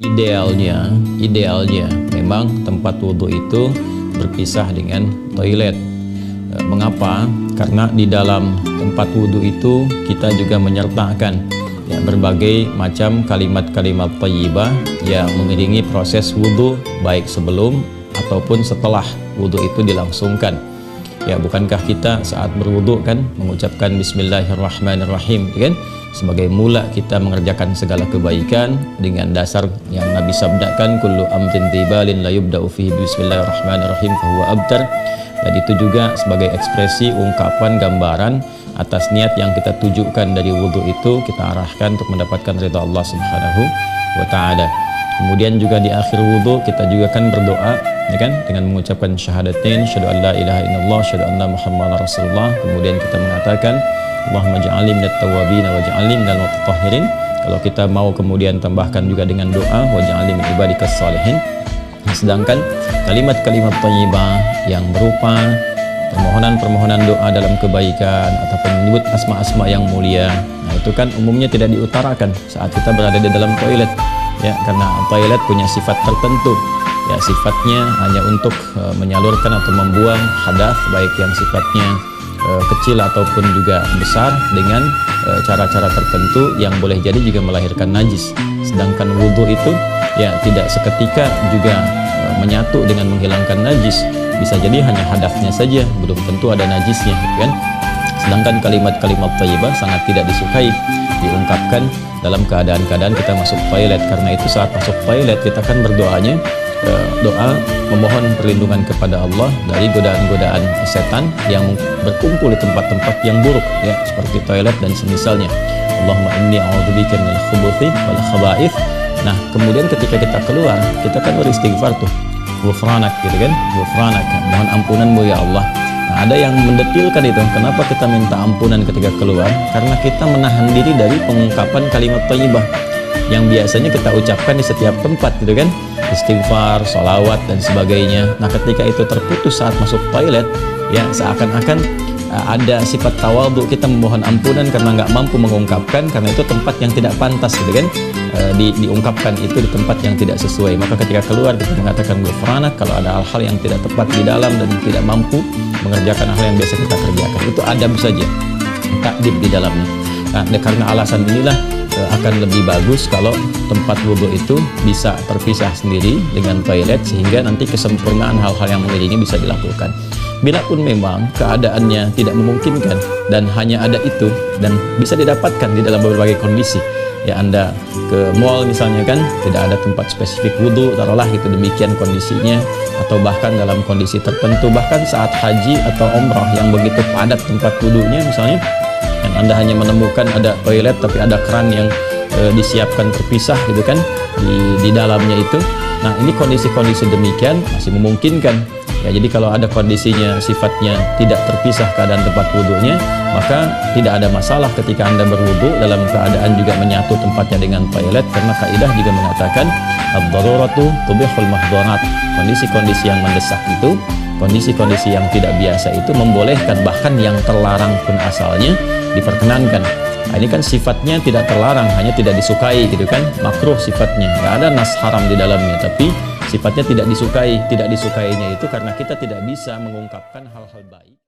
Idealnya memang tempat wudhu itu berpisah dengan toilet. Mengapa? Karena di dalam tempat wudhu itu kita juga menyertakan berbagai macam kalimat-kalimat thayyibah yang mengiringi proses wudhu, baik sebelum ataupun setelah wudhu itu dilangsungkan. Bukankah kita saat berwudhu kan mengucapkan Bismillahirrahmanirrahim, kan? Sebagai mula kita mengerjakan segala kebaikan dengan dasar yang Nabi sabdakan, kullu amrin tibalin la yubda'u fihi bismillahirrahmanirrahim fahuwa abtar. Dan itu juga sebagai ekspresi ungkapan gambaran atas niat yang kita tujukan dari wudhu itu, kita arahkan untuk mendapatkan ridha Allah Subhanahu wa ta'ala. Kemudian juga di akhir wudhu kita juga kan berdoa, dengan mengucapkan syahadatain, syahadu an la ilaha illallah, syahadu anna muhammadar rasulullah. Kemudian kita mengatakan Allahumma ja'alni minat tawabin wa ja'alni minal mutatahhirin. Kalau kita mau kemudian tambahkan juga dengan doa wa ja'alni min ibadikas salihin. Sedangkan kalimat-kalimat thayyibah yang berupa permohonan-permohonan doa dalam kebaikan ataupun menyebut asma-asma yang mulia, itu kan umumnya tidak diutarakan saat kita berada di dalam toilet, karena toilet punya sifat tertentu, sifatnya hanya untuk menyalurkan atau membuang hadas, baik yang sifatnya kecil ataupun juga besar, dengan cara-cara tertentu yang boleh jadi juga melahirkan najis. Sedangkan wudhu itu tidak seketika juga menyatu dengan menghilangkan najis, bisa jadi hanya hadasnya saja, belum tentu ada najisnya, kan? Sedangkan kalimat-kalimat thayyibah sangat tidak disukai diungkapkan dalam keadaan-keadaan kita masuk toilet. Karena itu saat masuk toilet kita kan berdoanya doa memohon perlindungan kepada Allah dari godaan-godaan setan yang berkumpul di tempat-tempat yang buruk, seperti toilet dan semisalnya. Allahumma inni a'udzubika minal khubuthi wal khaba'ith. Nah, kemudian ketika kita keluar, kita kan beristighfar tuh, ghufranak, ghufranak, mohon ampunanmu ya Allah. Nah, ada yang mendetilkan itu, kenapa kita minta ampunan ketika keluar? Karena kita menahan diri dari pengungkapan kalimat thayyibah yang biasanya kita ucapkan di setiap tempat, istighfar, sholawat dan sebagainya. Nah, ketika itu terputus saat masuk toilet, seakan-akan ada sifat tawadhu, kita memohon ampunan karena nggak mampu mengungkapkan, karena itu tempat yang tidak pantas, diungkapkan itu di tempat yang tidak sesuai. Maka ketika keluar kita mengatakan ghufranak kalau ada hal-hal yang tidak tepat di dalam dan tidak mampu mengerjakan hal yang biasa kita kerjakan. Itu adab saja, takdib di dalamnya. Nah, karena alasan inilah akan lebih bagus kalau tempat wudhu itu bisa terpisah sendiri dengan toilet, sehingga nanti kesempurnaan hal-hal yang mengiringi bisa dilakukan. Bila pun memang keadaannya tidak memungkinkan dan hanya ada itu dan bisa didapatkan di dalam berbagai kondisi, Anda ke mall misalnya kan, tidak ada tempat spesifik wudhu, taruhlah itu demikian kondisinya, atau bahkan dalam kondisi tertentu, bahkan saat haji atau umrah yang begitu padat tempat wudhunya misalnya, dan Anda hanya menemukan ada toilet tapi ada keran yang disiapkan terpisah di dalamnya itu. Nah, ini kondisi-kondisi demikian masih memungkinkan. Jadi kalau ada kondisinya sifatnya tidak terpisah keadaan tempat wudhunya, maka tidak ada masalah ketika Anda berwudhu dalam keadaan juga menyatu tempatnya dengan toilet, karena kaidah juga mengatakan ad-daruratu tubihul mahdharat. Kondisi-kondisi yang mendesak itu, kondisi-kondisi yang tidak biasa itu membolehkan, bahkan yang terlarang pun asalnya diperkenankan. Nah, ini kan sifatnya tidak terlarang, hanya tidak disukai, makruh sifatnya, nggak ada nas haram di dalamnya, tapi sifatnya tidak disukai. Tidak disukainya itu karena kita tidak bisa mengungkapkan hal-hal baik.